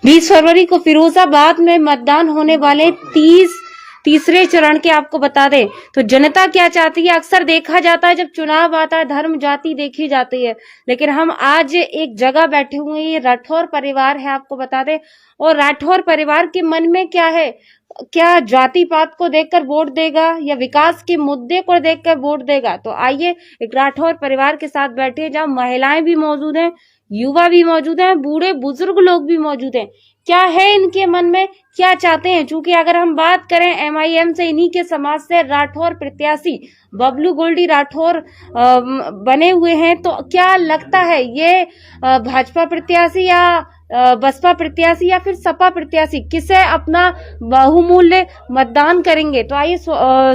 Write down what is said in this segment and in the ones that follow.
20 फरवरी को फिरोजाबाद में मतदान होने वाले तीसरे चरण के आपको बता दें तो जनता क्या चाहती है। अक्सर देखा जाता है जब चुनाव आता है धर्म जाति देखी जाती है, लेकिन हम आज एक जगह बैठे हुए हैं, ये राठौर परिवार है आपको बता दें। और राठौर परिवार के मन में क्या है, क्या जाति पात को देखकर वोट देगा या विकास के मुद्दे को देखकर वोट देगा। तो आइए एक राठौर परिवार के साथ बैठे हैं जहाँ महिलाएं भी मौजूद हैं, युवा भी मौजूद हैं, बूढ़े बुजुर्ग लोग भी मौजूद हैं। क्या है इनके मन में, क्या चाहते हैं। चूंकि अगर हम बात करें एमआईएम से, इन्हीं के समाज से राठौर प्रत्याशी बबलू गोल्डी राठौर बने हुए हैं, तो क्या लगता है ये भाजपा प्रत्याशी या बसपा प्रत्याशी या फिर सपा प्रत्याशी किसे अपना बहुमूल्य मतदान करेंगे। तो आइए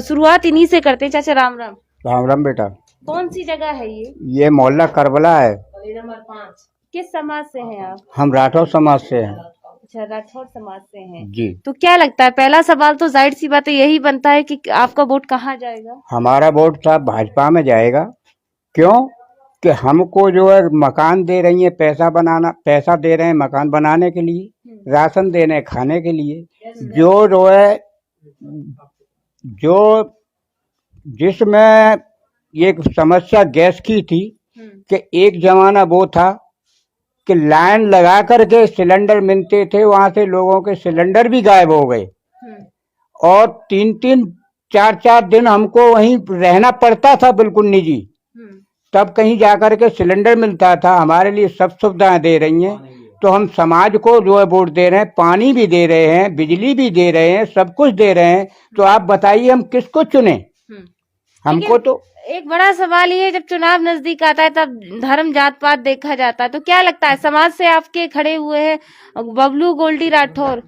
शुरुआत इन्हीं से करते हैं। चाचा राम राम। राम राम बेटा। कौन सी जगह है ये मोहल्ला करबला है। नंबर 5। किस समाज से हैं आप। हम राठौर समाज से हैं। अच्छा, राठौर समाज से हैं जी। तो क्या लगता है, पहला सवाल तो जाहिर सी बात है यही बनता है कि आपका वोट कहाँ जाएगा। हमारा वोट साहब भाजपा में जाएगा। क्यों कि हमको जो है मकान दे रही है, पैसा दे रहे हैं मकान बनाने के लिए, राशन दे रहे हैं खाने के लिए। जो है जिसमें ये समस्या गैस की थी कि एक जमाना वो था कि लाइन लगा करके सिलेंडर मिलते थे, वहां से लोगों के सिलेंडर भी गायब हो गए और 3-3 4-4 दिन हमको वहीं रहना पड़ता था बिल्कुल निजी, तब कहीं जाकर के सिलेंडर मिलता था। हमारे लिए सब सुविधाएं दे रही हैं, तो हम समाज को जो है वोट दे रहे हैं, पानी भी दे रहे हैं, बिजली भी दे रहे हैं, सब कुछ दे रहे हैं। तो आप बताइए हम किसको चुने। हमको तो एक बड़ा सवाल ये है, जब चुनाव नजदीक आता है तब धर्म जात पात देखा जाता है। तो क्या लगता है समाज से आपके खड़े हुए हैं बबलू गोल्डी राठौर,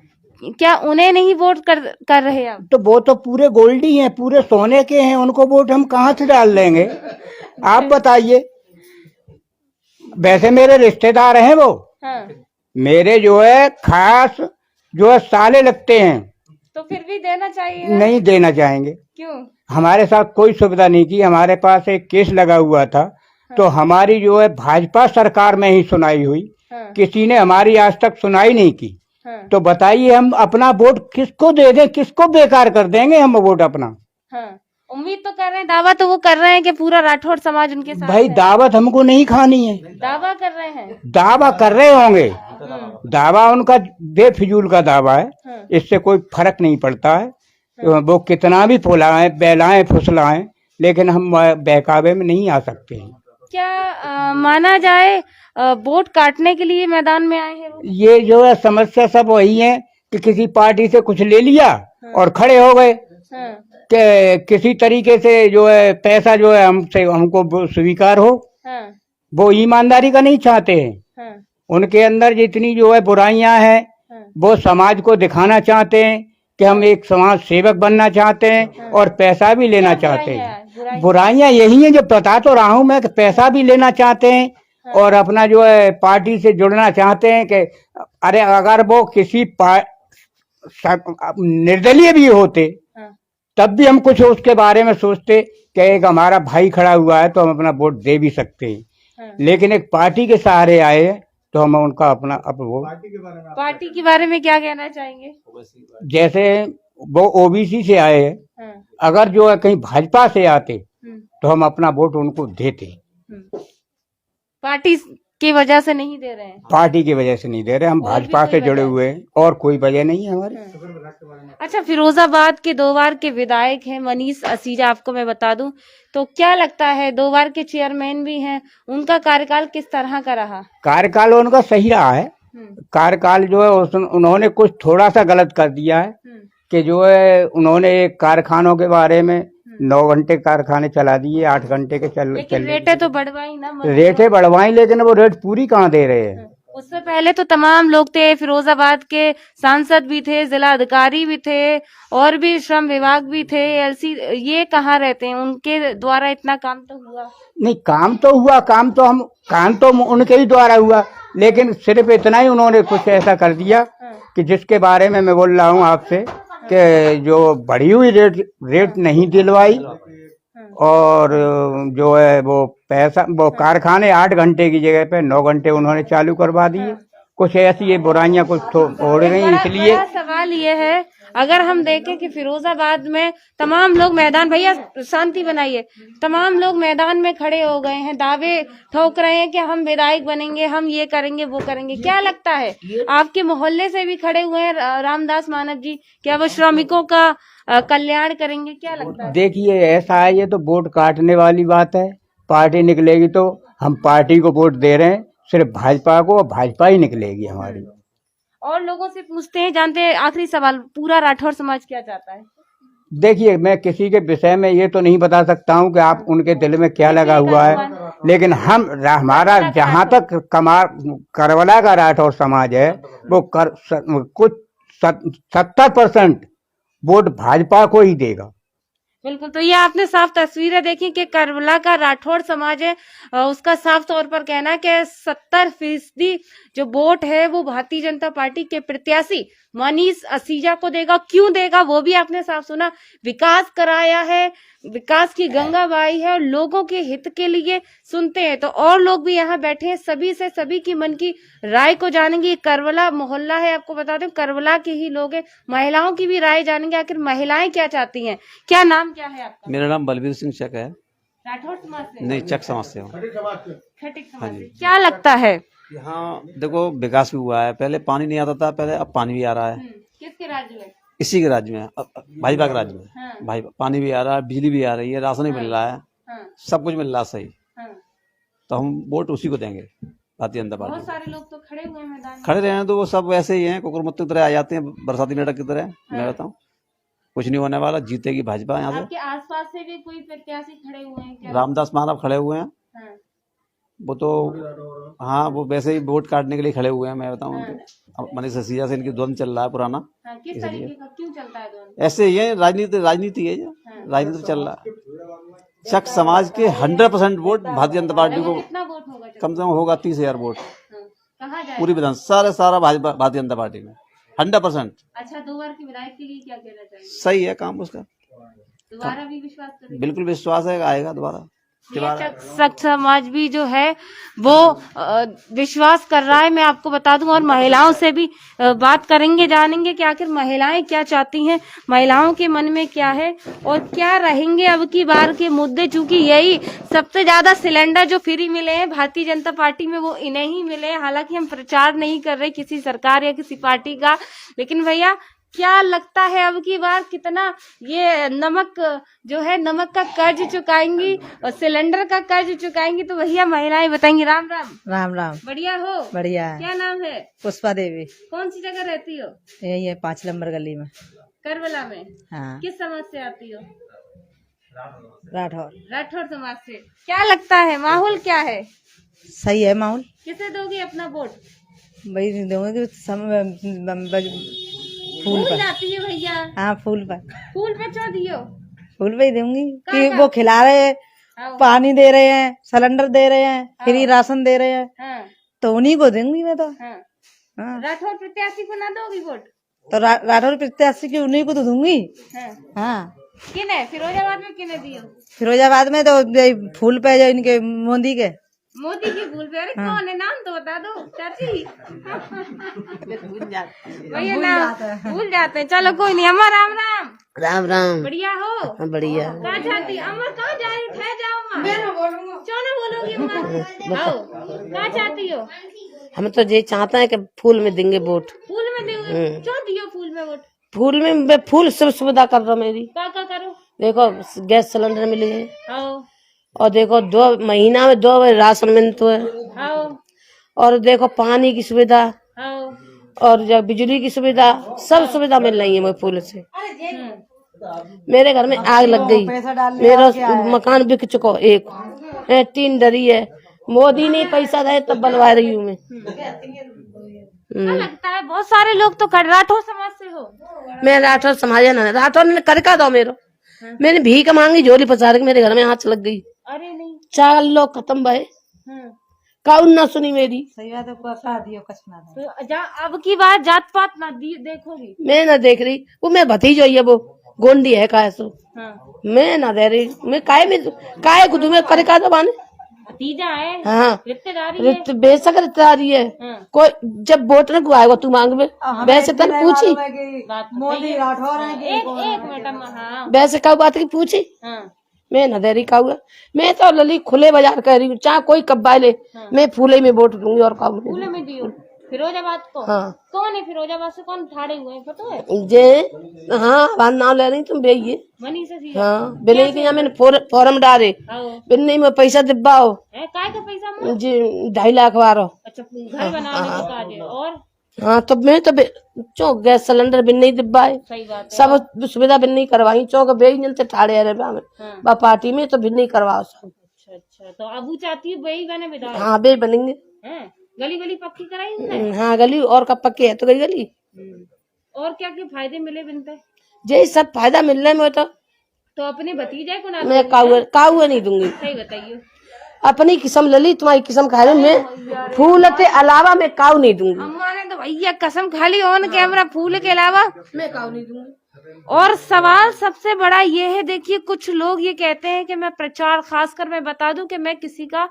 क्या उन्हें नहीं वोट कर रहे आप। तो वो तो पूरे गोल्डी हैं, पूरे सोने के हैं, उनको वोट हम कहाँ से डाल लेंगे आप बताइए। वैसे मेरे रिश्तेदार हैं वो। हाँ। मेरे जो है खास जो है साले लगते हैं। तो फिर भी देना चाहिए। नहीं देना चाहेंगे। क्यों। हमारे साथ कोई सुविधा नहीं की। हमारे पास एक केस लगा हुआ था। हाँ। तो हमारी जो है भाजपा सरकार में ही सुनाई हुई। हाँ। किसी ने हमारी आज तक सुनाई नहीं की। हाँ। तो बताइए हम अपना वोट किसको दे दें, किसको बेकार कर देंगे हम वोट अपना। हाँ। उम्मीद तो कर रहे हैं, दावा तो वो कर रहे हैं कि पूरा राठौर समाज उनके साथ भाई है। दावत हमको नहीं खानी है। दावा कर रहे हैं। दावा कर रहे होंगे। दावा उनका बेफिजूल का दावा है। हाँ। इससे कोई फर्क नहीं पड़ता है। हाँ। वो कितना भी फुलाएं बेलाएं फुसलाएं, लेकिन हम बहकावे में नहीं आ सकते हैं। क्या माना जाए वोट काटने के लिए मैदान में आए हैं वो? ये जो है समस्या सब वही है कि किसी पार्टी से कुछ ले लिया। हाँ। और खड़े हो गए। हाँ। कि किसी तरीके से जो है पैसा जो है हमको स्वीकार हो। हाँ। वो ईमानदारी का नहीं चाहते हैं। हाँ। उनके अंदर जितनी जो है बुराइयां हैं। हाँ। वो समाज को दिखाना चाहते हैं कि हम एक समाज सेवक बनना चाहते हैं। हाँ। और पैसा भी लेना चाहते हैं। बुराइयां यही हैं जो बता तो रहा हूं मैं कि पैसा भी लेना चाहते हैं। हाँ। और अपना जो है पार्टी से जुड़ना चाहते हैं कि अरे अगर वो किसी निर्दलीय भी होते। हाँ। तब भी हम कुछ उसके बारे में सोचते कि एक हमारा भाई खड़ा हुआ है तो हम अपना वोट दे भी सकते हैं। हाँ। लेकिन एक पार्टी के सहारे आए तो हम उनका अपना वोट। पार्टी के बारे में क्या कहना चाहेंगे। जैसे वो ओबीसी से आए हैं। हाँ। अगर जो है कहीं भाजपा से आते तो हम अपना वोट उनको देते। पार्टी की वजह से नहीं दे रहे हैं। पार्टी की वजह से नहीं दे रहे, हम भाजपा से जुड़े हुए हैं और कोई वजह नहीं है हमारे। अच्छा, फिरोजाबाद के 2 बार के विधायक हैं मनीष असीजा, आपको मैं बता दूं, तो क्या लगता है 2 बार के चेयरमैन भी हैं, उनका कार्यकाल किस तरह का रहा। कार्यकाल उनका सही रहा है। कार्यकाल जो है उन्होंने कुछ थोड़ा सा गलत कर दिया है कि जो है उन्होंने कारखानों के बारे में 9 घंटे कारखाने चला दिए, 8 घंटे के चल रेटें तो बढ़वाई ना। रेटें बढ़वाई, लेकिन वो रेट पूरी कहाँ दे रहे हैं। उससे पहले तो तमाम लोग थे, फिरोजाबाद के सांसद भी थे, जिला अधिकारी भी थे और भी श्रम विभाग भी थे, एलसी, ये कहाँ रहते हैं, उनके द्वारा इतना काम तो हुआ नहीं। काम तो हुआ, काम तो उनके ही द्वारा हुआ, लेकिन सिर्फ इतना ही उन्होंने कुछ ऐसा कर दिया कि जिसके बारे में मैं बोल रहा हूँ आपसे कि जो बढ़ी हुई रेट नहीं दिलवाई और जो है वो पैसा वो कारखाने 8 घंटे की जगह पे 9 घंटे उन्होंने चालू करवा दिए कुछ ऐसी ये बुराइयां कुछ हो रही हैं, इसलिए बड़ा सवाल ये है, अगर हम देखें कि फिरोजाबाद में तमाम लोग मैदान, भैया शांति बनाइए, तमाम लोग मैदान में खड़े हो गए हैं, दावे ठोक रहे हैं कि हम विधायक बनेंगे, हम ये करेंगे वो करेंगे। क्या लगता है, आपके मोहल्ले से भी खड़े हुए हैं रामदास मानव जी, क्या वो श्रमिकों का कल्याण करेंगे? क्या लगता है? देखिए ऐसा है, ये तो वोट काटने वाली बात है। पार्टी निकलेगी तो हम पार्टी को वोट दे रहे हैं, सिर्फ भाजपा को, और भाजपा ही निकलेगी हमारी। और लोगों से पूछते हैं, जानते हैं, आखिरी सवाल, पूरा राठौर समाज क्या चाहता है? देखिए मैं किसी के विषय में ये तो नहीं बता सकता हूँ कि आप उनके दिल में क्या लगा हुआ है, लेकिन हमारा जहाँ तक करवला का राठौर समाज है वो कुछ 70% वोट भाजपा को ही देगा। बिल्कुल, तो ये आपने साफ तस्वीरें देखी कि करबला का राठौड़ समाज है, उसका साफ तौर पर कहना है कि 70% जो वोट है वो भारतीय जनता पार्टी के प्रत्याशी मनीष असीजा को देगा। क्यों देगा वो भी आपने साफ सुना, विकास कराया है, विकास की गंगा बहाई है और लोगों के हित के लिए सुनते हैं। तो और लोग भी यहाँ बैठे हैं, सभी से सभी की मन की राय को जानेंगे। करबला मोहल्ला है, आपको बता दें करबला के ही लोग हैं, महिलाओं की भी राय जानेंगे, आखिर महिलाएं क्या चाहती हैं। क्या नाम क्या है आपका? मेरा नाम बलबीर सिंह चक है। राठौड़ समाज से? नहीं, चक समाज से हूँ। खटिक समाज से। क्या लगता है यहाँ देखो विकास भी हुआ है, पहले पानी नहीं आता था, पहले अब पानी भी आ रहा है। किसके राज्य में? इसी के राज्य में, भाजपा के राज्य में। हाँ। भाजपा, पानी भी आ रहा है, बिजली भी आ रही है, राशन भी मिल रहा है, हाँ, सब कुछ मिल रहा है सही। हाँ। तो हम वोट उसी को देंगे, भारतीय जनता बहुत पार्टी। सारे लोग तो खड़े हुए हैं मैदान में। खड़े रहे हैं तो वो सब वैसे ही हैं, कुकुर मुत्ते की तरह आ जाते हैं, बरसाती मेढक की तरह। मैं बताऊँ कुछ नहीं होने वाला, जीतेगी भाजपा यहाँ से। आपके आसपास से भी कोई प्रत्याशी खड़े हुए हैं क्या? रामदास मानव खड़े हुए हैं, हाँ, वो तो हाँ वो वैसे ही वोट काटने के लिए खड़े हुए हैं। मैं बताऊँ उनको, मनीष असीजा से इनकी द्वंद चल रहा है पुराना। हाँ, किस तरीके का क्यों चलता है दोनों? ऐसे ही है, राजनीति है, राजनीति चल रहा है। शक समाज के 100% वोट भारतीय जनता पार्टी को, कितना वोट होगा? कम से कम होगा 30,000 वोट। कहाँ जाए? पूरी विधान सारा भाजपा भारतीय जनता पार्टी में 100%। अच्छा, 2 बार की विधायक के लिए क्या कहना चाहिए? सही है काम उसका, दोबारा भी विश्वास करेंगे? बिल्कुल विश्वास है, आएगा दोबारा। शक समाज भी जो है वो विश्वास कर रहा है। मैं आपको बता दूं, और महिलाओं से भी बात करेंगे, जानेंगे कि आखिर महिलाएं क्या चाहती हैं, महिलाओं के मन में क्या है और क्या रहेंगे अब की बार के मुद्दे। चूंकि यही सबसे ज्यादा सिलेंडर जो फ्री मिले हैं भारतीय जनता पार्टी में वो इन्हें ही मिले हैं। हालांकि हम प्रचार नहीं कर रहे किसी सरकार या किसी पार्टी का, लेकिन भैया क्या लगता है अब की बार कितना ये नमक जो है, नमक का कर्ज चुकाएंगी और सिलेंडर का कर्ज चुकाएंगी? तो भैया महिलाएं बताएंगी। राम राम। राम राम। बढ़िया हो? बढ़िया है। क्या नाम है? पुष्पा देवी। कौन सी जगह रहती हो? यही है 5 नंबर गली में। करबला में? हाँ। किस समाज से आती हो? राठौर। राठौर समाज से। क्या लगता है माहौल क्या है? सही है माहौल। किसे दोगे अपना वोट? भाई दूंगे फूल पर। जाती है भैया। हाँ फूल पर। फूल पे क्यों दियो? फूल पे ही दूंगी कि वो खिला रहे हैं, पानी दे रहे हैं, सिलेंडर दे रहे हैं, फ्री राशन दे रहे हैं, हाँ। तो उन्हीं को दूंगी मैं तो। हाँ। हाँ। राठौर प्रत्याशी को ना दोगी वोट? तो राठौर प्रत्याशी की उन्हीं को तो दूंगी। हाँ। हाँ। किने फिरोजाबाद में किने दियो? फिरोजाबाद में तो फूल पे जो इनके मोदी के। मोदी की फूल पे? अरे कौन है, नाम तो बता दो चाची। भैया नाम भूल जाते हैं। चलो कोई नहीं। अम्मा राम राम। राम राम। बढ़िया हो? बढ़िया। कहाँ जाती अम्मा? कहाँ जा रही? ठहर जाओ अम्मा। क्यों ना बोलोगी अम्मा? आओ, कहाँ चाहती हो? हम तो ये चाहते हैं कि फूल में देंगे वोट। फूल में दोगे? क्यों दियो फूल में वोट? फूल में फूल सब सुविधा कर रहा मेरी। क्या करो? देखो गैस सिलेंडर मिले है, आओ। और देखो 2 महीना में 2 बार राशन मिलता है, आओ। और देखो पानी की सुविधा, आओ। और जो बिजली की सुविधा, सब सुविधा मिल रही है मेरे फूल से। मेरे घर में आग लग गई, मेरा मकान बिक चुका, 3 डरी है। मोदी ने पैसा दे तब बनवा रही हूँ मैं। लगता है बहुत सारे लोग तो राठौर समाज से हो। मैं राठौर समाज है ना, राठौर ने करका दो मेरो। मैंने भीख मांगी, झोली पसार के मेरे घर में हाथ लग गई। अरे नहीं। 4 लोग खत्म भये, काउन ना सुनी मेरी। सही बात है, दियो कछ ना दो। तो अब की बार जात पात ना देखोगी? मैं ना देख रही, वो मैं भतीजो है, वो गोंडी है काहे सो। मैं ना दे रही, मैं काहे को दूं, मैं करका दबाने। भतीजा है, हाँ रिश्तेदारी है। बेशक रिश्तेदारी है। कोई जब वोट न गुआएगा तू मांग में वैसे तन पूछी बात तो मोदी सही है। राठौर है कि एक मिनट अम्मा, हाँ वैसे कब बात की पूछी हाँ मैं न दे रही कहूँ मैं तो लली खुले बाजार कह रही हूँ चाहे कोई कब्बा ले मैं फूले में वोट दूंगी और कहूँ फूले में दियो फिरोजाबाद को। हाँ कौन है फिरोजाबाद से, कौन ठाड़े हुए हैं पता है? जे हाँ बात नाम ले रही तुम बेइए मनी से हाँ बिन्नी के यहाँ मैंने फॉर्म डाले बिन्नी में पैसा दिब्बाओ काय का पैसा माँ? जी 2.5 लाख वारो। अच्छा घर बनाने का काज है। और हाँ तो मैं तो चौक गैस सिलेंडर बिन्नी दिब्बा है सही बात है। सब सुविधा बिन्नी करवाई चौक बेई जनते ठाड़े अरे बा पार्टी में तो बिन्नी करवाओ सब। अच्छा अच्छा, तो अबू चाहती है वही बने विधायक? हाँ बे बनेंगे। हैं? गली गली पक्की कराई उनने? हाँ गली और कब पक्के है तो गई गली। और क्या क्या फायदे मिले बिनते? यही सब फायदा मिल रहा है मैं तो अपने भतीजे को ना मैं काहुए नहीं दूंगी। सही बताइए। अपनी किस्म लली तुम्हारी किस्म खा रही मैं फूल के अलावा मैं काऊ नहीं दूंगी। अम्मा ने तो भैया कसम खा ली ऑन कैमरा, फूल के अलावा मैं काऊ नहीं दूंगी। और सवाल सबसे बड़ा ये है, देखिए कुछ लोग ये कहते हैं कि मैं प्रचार, खासकर मैं बता दूं कि मैं किसी का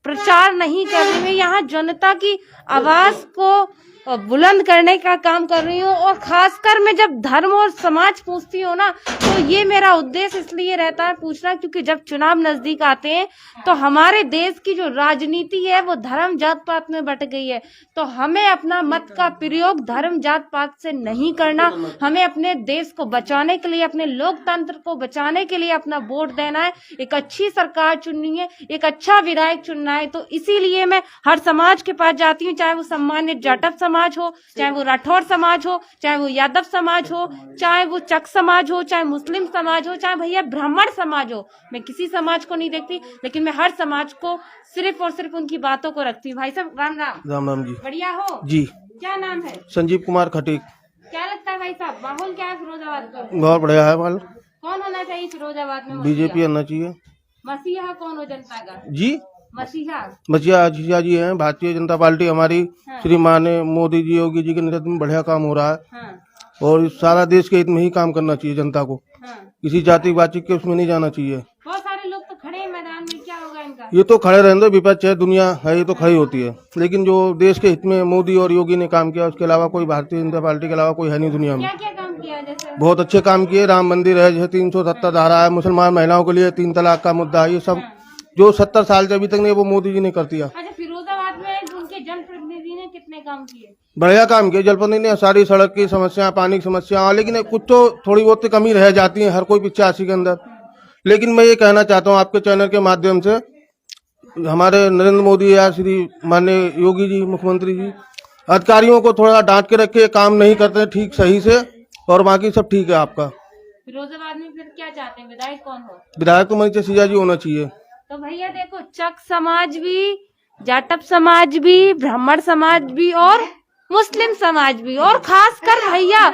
प्रचार नहीं कर रही हूँ, यहाँ जनता की आवाज को बुलंद करने का काम कर रही हूँ। और खासकर मैं जब धर्म और समाज पूछती हूँ ना, तो ये मेरा उद्देश्य इसलिए रहता है पूछना, क्योंकि जब चुनाव नजदीक आते हैं तो हमारे देश की जो राजनीति है वो धर्म जात पात में बट गई है। तो हमें अपना मत का प्रयोग धर्म जात पात से नहीं करना, हमें अपने देश को बचाने के लिए, अपने लोकतंत्र को बचाने के लिए अपना वोट देना है, एक अच्छी सरकार चुननी है, एक अच्छा विधायक चुनना है। तो इसीलिए मैं हर समाज के पास जाती हूँ, चाहे वो सम्मानित जाटव समाज हो, चाहे वो राठौर समाज हो, चाहे वो यादव समाज हो, चाहे वो चक समाज हो, चाहे मुस्लिम समाज हो, चाहे भैया ब्राह्मण समाज हो। मैं किसी समाज को नहीं देखती, लेकिन मैं हर समाज को सिर्फ और सिर्फ उनकी बातों को रखती हूँ। भाई साहब राम राम। राम राम जी। बढ़िया हो जी। क्या नाम है? संजीव कुमार खटीक। क्या लगता है भाई साहब, माहौल क्या है फिरोजाबाद का? बहुत बढ़िया है माल। कौन होना चाहिए फिरोजाबाद में? बीजेपी आना चाहिए। मसीहा कौन हो जनता का? जी मसीहा मसीहा जी हैं, भारतीय जनता पार्टी हमारी। श्रीमान मोदी जी, योगी जी के नेतृत्व में बढ़िया काम हो रहा है। हाँ, और सारा देश के हित में ही काम करना चाहिए जनता को। हाँ। किसी जाति वाची के उसमें नहीं जाना चाहिए। बहुत सारे लोग तो खड़े हैं मैदान में, क्या होगा इनका? ये तो खड़े रहने दो, विपक्ष है, दुनिया है, ये तो खड़ी होती है। लेकिन जो देश के हित में मोदी और योगी ने काम किया, उसके अलावा कोई भारतीय जनता पार्टी के अलावा कोई है नहीं दुनिया में। क्या क्या काम किया? जैसे बहुत अच्छे काम किए। राम मंदिर है, जैसे 370 धारा है, मुसलमान महिलाओं के लिए 3 तलाक का मुद्दा है, ये सब जो 70 साल से अभी तक नहीं वो मोदी जी ने कर दिया। अच्छा, फिरोजाबाद में उनके जनप्रतिनिधि ने कितने काम किए? बढ़िया काम किया। जनप्रतिनिधि ने सारी सड़क की समस्या, पानी की समस्या, लेकिन कुछ तो थोड़ी बहुत तो कमी रह जाती है हर कोई 85 के अंदर। लेकिन मैं ये कहना चाहता हूँ आपके चैनल के माध्यम से, हमारे नरेंद्र मोदी या श्री माननीय योगी जी मुख्यमंत्री जी अधिकारियों को थोड़ा डांट के रखे, काम नहीं करते ठीक सही से, और बाकी सब ठीक है आपका। फिरोजाबाद में फिर क्या चाहते हैं, विधायक कौन हो? विधायक तो मनीष सिंह जी होना चाहिए। तो भैया देखो, चक समाज भी, जाटव समाज भी, ब्राह्मण समाज भी और मुस्लिम समाज भी, और खासकर भैया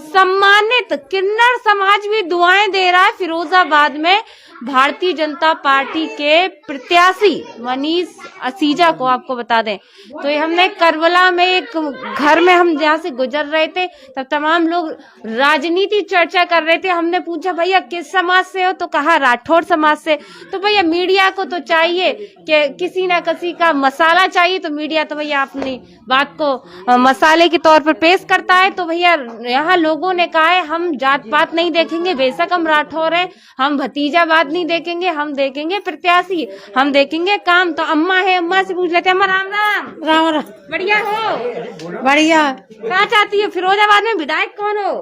सम्मानित किन्नर समाज भी दुआएं दे रहा है फिरोजाबाद में भारतीय जनता पार्टी के प्रत्याशी मनीष असीजा को। आपको बता दें तो ये हमने करबला में एक घर में हम जहाँ से गुजर रहे थे, तब तमाम लोग राजनीति चर्चा कर रहे थे। हमने पूछा भैया किस समाज से हो, तो कहा राठौर समाज से। तो भैया मीडिया को तो चाहिए कि किसी ना किसी का मसाला चाहिए, तो मीडिया तो भैया अपनी बात को मसाले के तौर पर पेश करता है। तो भैया यहाँ लोगों ने कहा है हम जात पात नहीं देखेंगे, बेशक हम राठौर हैं, हम भतीजावाद नहीं देखेंगे, हम देखेंगे प्रत्याशी, हम देखेंगे काम। तो अम्मा है, अम्मा से पूछ लेते हैं। अम्मा राम राम। राम राम। बढ़िया हो? बढ़िया। क्या चाहती हो, फिरोजाबाद में विधायक कौन हो?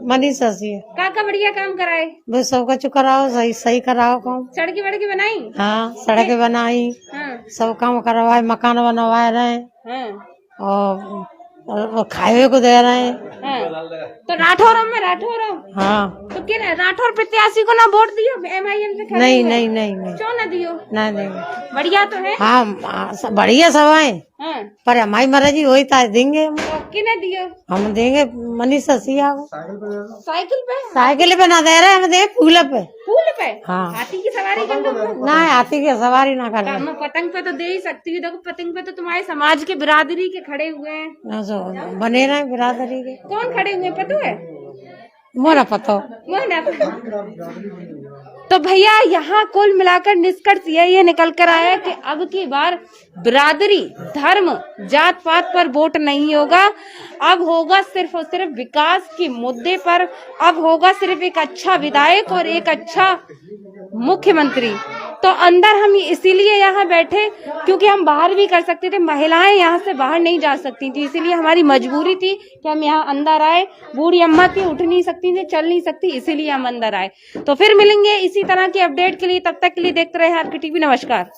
मनीष सिंह। का बढ़िया काम कराए? बस सब कुछ कराओ, सही सही कराओ काम। सड़की वड़की बनाई? हाँ सड़कें बनाई, हाँ, सब काम करवाए, मकान बनवाए रहे, हाँ, और खाए को दे रहे हैं। हाँ। तो राठौर में राठौर हो? हाँ। तो किन राठौर प्रत्याशी को ना वोट दियो? MIM से खड़े नहीं हुए? नहीं नहीं नहीं क्यों ना दियो? नहीं नहीं। बढ़िया तो है। हाँ बढ़िया सब है, हाँ। पर हमारी मर्जी वही तो देंगे हम। तो किन्हें दियो? हम देंगे मनीष सिंह को। साइकिल पे? साइकिल पे ना दे रहे, हम देंगे फूल पे। फूल पे? हाँ। हाथी की सवारी कर लो? ना हाथी की सवारी ना कर। मैं पतंग पे तो दे ही सकती हूँ। देखो पतंग पे तो तुम्हारे समाज के बिरादरी के खड़े हुए हैं, बने रहे बिरादरी के। कौन खड़े हुए पता है? मोरा पतो। मोहना। तो भैया यहाँ कुल मिलाकर निष्कर्ष यही निकल कर आया कि अब की बार बिरादरी, धर्म, जात पात पर वोट नहीं होगा। अब होगा सिर्फ और सिर्फ विकास के मुद्दे पर। अब होगा सिर्फ एक अच्छा विधायक और एक अच्छा मुख्यमंत्री। तो अंदर हम इसीलिए यहाँ बैठे क्योंकि हम बाहर भी कर सकते थे, महिलाएं यहाँ से बाहर नहीं जा सकती थी, इसीलिए हमारी मजबूरी थी कि हम यहाँ अंदर आए। बूढ़ी अम्मा थी, उठ नहीं सकती थी, चल नहीं सकती, इसीलिए हम अंदर आए। तो फिर मिलेंगे इसी तरह की अपडेट के लिए, तब तक के लिए देखते रहे आपकी टीवी। नमस्कार।